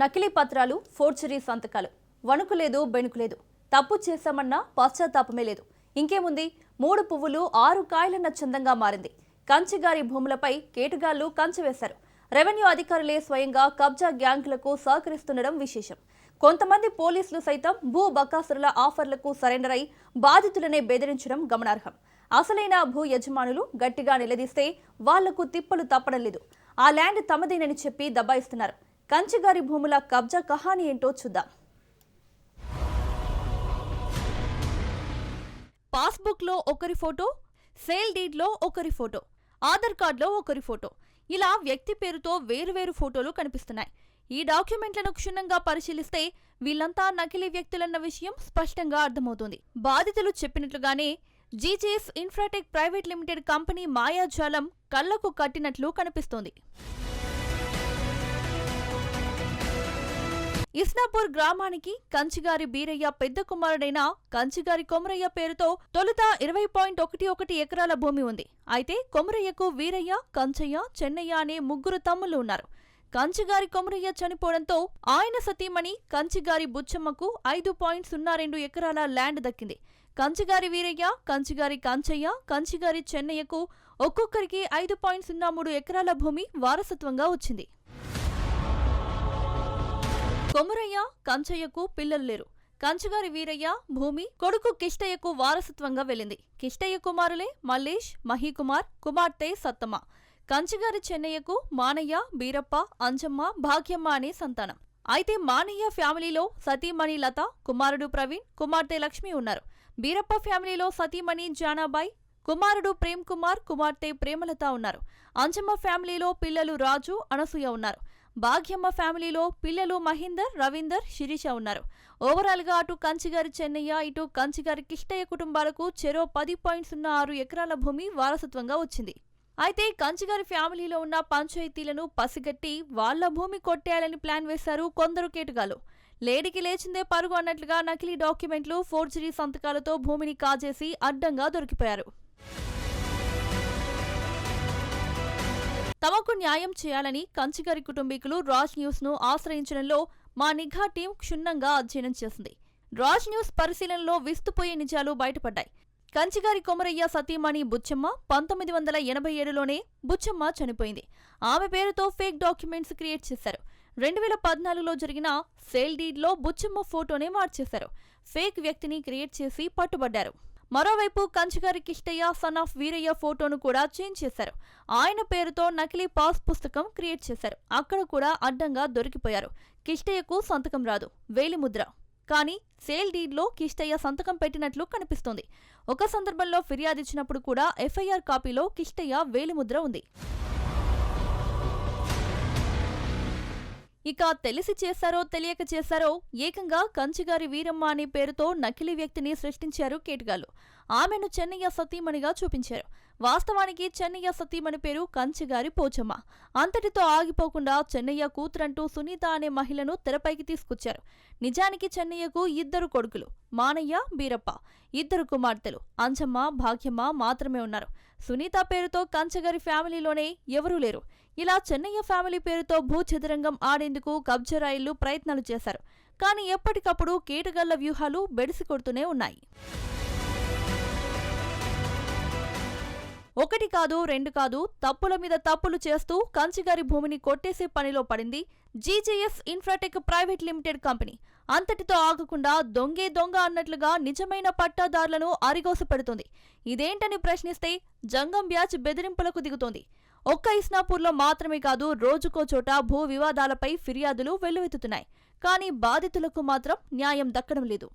నకిలీ పత్రాలు, ఫోర్జరీ సంతకాలు. వణుకులేదు, బెణుకులేదు. తప్పు చేశామన్నా పశ్చాత్తాపమే లేదు. ఇంకేముంది, 3 పువ్వులు 6 కాయలన్న చందంగా మారింది. కంచిగారి భూములపై కేటుగాళ్లు కంచె వేశారు. రెవెన్యూ అధికారులే స్వయంగా కబ్జా గ్యాంగ్లకు సహకరిస్తుండడం విశేషం. కొంతమంది పోలీసులు సైతం భూ బకాసురుల ఆఫర్లకు సరెండర్ అయి బాధితులనే బెదిరించడం గమనార్హం. అసలైన భూ యజమానులు గట్టిగా నిలదీస్తే వాళ్లకు తిప్పలు తప్పడం లేదు. ఆ ల్యాండ్ తమదేనని చెప్పి దబాయిస్తున్నారు. కంచిగారి భూముల కబ్జా కహాని ఏంటో చూద్దాం. పాస్బుక్ లో ఒకరి ఫోటో, సేల్ డీడ్ లో ఒకరి ఫోటో, ఆధార్ కార్డులో ఒకరి ఫోటో, ఇలా వ్యక్తి పేరుతో వేరువేరు ఫోటోలు కనిపిస్తున్నాయి. ఈ డాక్యుమెంట్లను క్షుణ్ణంగా పరిశీలిస్తే వీళ్లంతా నకిలీ వ్యక్తులన్న విషయం స్పష్టంగా అర్థమవుతుంది. బాధితులు చెప్పినట్లుగానే GGS Infratech private limited company మాయాజాలం కళ్లకు కట్టినట్లు కనిపిస్తోంది. ఇస్నాపూర్ గ్రామానికి కంచిగారి బీరయ్య పెద్ద కుమారుడైన కంచిగారి కొమరయ్య పేరుతో తొలుత 20.11 ఎకరాల భూమి ఉంది. అయితే కొమరయ్యకు వీరయ్య, కంచయ్య, చెన్నయ్య అనే 3 తమ్ముళ్లు ఉన్నారు. కంచిగారి కొమరయ్య చనిపోవడంతో ఆయన సతీమణి కంచిగారి బుచ్చమ్మకు 5.02 ఎకరాల ల్యాండ్ దక్కింది. కంచిగారి వీరయ్య, కంచిగారి కంచయ్య, కంచిగారి చెన్నయ్యకు ఒక్కొక్కరికి 5.03 ఎకరాల భూమి వారసత్వంగా వచ్చింది. కొమరయ్య, కంచయ్యకు పిల్లలు లేరు. కంచిగారి వీరయ్య భూమి కొడుకు కిష్టయ్యకు వారసత్వంగా వెళ్లింది. కిష్టయ్య కుమారులే మల్లేష్, మహీకుమార్, కుమార్తె సత్తమ్మ. కంచిగారి చెన్నయ్యకు మానయ్య, బీరప్ప, అంజమ్మ, భాగ్యమ్మ అనే సంతానం. అయితే మానయ్య ఫ్యామిలీలో సతీమణి లత, కుమారుడు ప్రవీణ్, కుమార్తె లక్ష్మి ఉన్నారు. బీరప్ప ఫ్యామిలీలో సతీమణి జానాబాయ్, కుమారుడు ప్రేమ్ కుమార్, కుమార్తె ప్రేమలత ఉన్నారు. అంజమ్మ ఫ్యామిలీలో పిల్లలు రాజు, అనసూయ ఉన్నారు. భాగ్యమ్మ ఫ్యామిలీలో పిల్లలు మహేందర్, రవీందర్, శిరీష ఉన్నారు. ఓవరాల్ గా అటు కంచిగారి చెన్నయ్య, ఇటు కంచిగారి కిష్టయ్య కుటుంబాలకు చెరో 10.06 ఎకరాల భూమి వారసత్వంగా వచ్చింది. అయితే కంచిగారి ఫ్యామిలీలో ఉన్న పంచాయతీలను పసిగట్టి వాళ్ల భూమి కొట్టేయాలని ప్లాన్ వేశారు కొందరు కేటుగాలు. లేడికి లేచిందే పరుగు అన్నట్లుగా నకిలీ డాక్యుమెంట్లు, ఫోర్జరీ సంతకాలతో భూమిని కాజేసి అడ్డంగా దొరికిపోయారు. తమకు న్యాయం చేయాలని కంచిగారి కుటుంబీకులు రాజ్ న్యూస్ ను ఆశ్రయించడంలో మా నిఘా టీం క్షుణ్ణంగా అధ్యయనం చేసింది. రాజ్ న్యూస్ పరిశీలనలో విస్తుపోయే నిజాలు బయటపడ్డాయి. కంచిగారి కొమరయ్య సతీమణి బుచ్చమ్మ 1987లోనే బుచ్చమ్మ చనిపోయింది. ఆమె పేరుతో ఫేక్ డాక్యుమెంట్స్ క్రియేట్ చేశారు. 2014లో జరిగిన సేల్ డీడ్ లో బుచ్చమ్మ ఫోటోనే మార్చేశారు. ఫేక్ వ్యక్తిని క్రియేట్ చేసి పట్టుబడ్డారు. మరోవైపు కంచిగారి కిష్టయ్య సన్ ఆఫ్ వీరయ్య ఫోటోను కూడా చేంజ్ చేశారు. ఆయన పేరుతో నకిలీ పాస్ పుస్తకం క్రియేట్ చేశారు. అక్కడ కూడా అడ్డంగా దొరికిపోయారు. కిష్టయ్యకు సంతకం రాదు, వేలిముద్ర. కానీ సేల్ డీడ్ లో కిష్టయ్య సంతకం పెట్టినట్లు కనిపిస్తోంది. ఒక సందర్భంలో ఫిర్యాదిచ్చినప్పుడు కూడా ఎఫ్ఐఆర్ కాపీలో కిష్టయ్య వేలిముద్ర ఉంది. ఇక తెలిసి చేశారో తెలియక చేశారో ఏకంగా కంచిగారి వీరమ్మ అనే పేరుతో నకిలీ వ్యక్తిని సృష్టించారు కేటుగాళ్లు. ఆమెను చెన్నయ్య సతీమణిగా చూపించారు. వాస్తవానికి చెన్నయ్య సతీమణి పేరు కంచిగారి పోచమ్మ. అంతటితో ఆగిపోకుండా చెన్నయ్య కూతురంటూ సునీత అనే మహిళను తెరపైకి తీసుకొచ్చారు. నిజానికి చెన్నయ్యకు 2 కొడుకులు, మానయ్య, బీరప్ప, 2 కుమార్తెలు, అంజమ్మ, భాగ్యమ్మ మాత్రమే ఉన్నారు. సునీత పేరుతో కంచిగారి ఫ్యామిలీలోనే ఎవరూ లేరు. ఇలా చెన్నయ్య ఫ్యామిలీ పేరుతో భూచదరంగం ఆడేందుకు కబ్జరాయిళ్లు ప్రయత్నాలు చేశారు. కానీ ఎప్పటికప్పుడు కేటుగాళ్ల వ్యూహాలు బెడిసి కొడుతూనే ఉన్నాయి. 1 కాదు 2 కాదు, తప్పుల మీద తప్పులు చేస్తూ కంచిగారి భూమిని కొట్టేసే పనిలో పడింది GGS Infratech private limited company. అంతటితో ఆగకుండా దొంగే దొంగ అన్నట్లుగా నిజమైన పట్టాదారులను అరిగోస పెడుతోంది. ఇదేంటని ప్రశ్నిస్తే జంగం బ్యాచ్ బెదిరింపులకు దిగుతోంది. ఒక్క ఇస్నాపూర్లో మాత్రమే కాదు, రోజుకో చోట భూ వివాదాలపై ఫిర్యాదులు వెల్లువెత్తుతున్నాయి. కానీ బాధితులకు మాత్రం న్యాయం దక్కడం లేదు.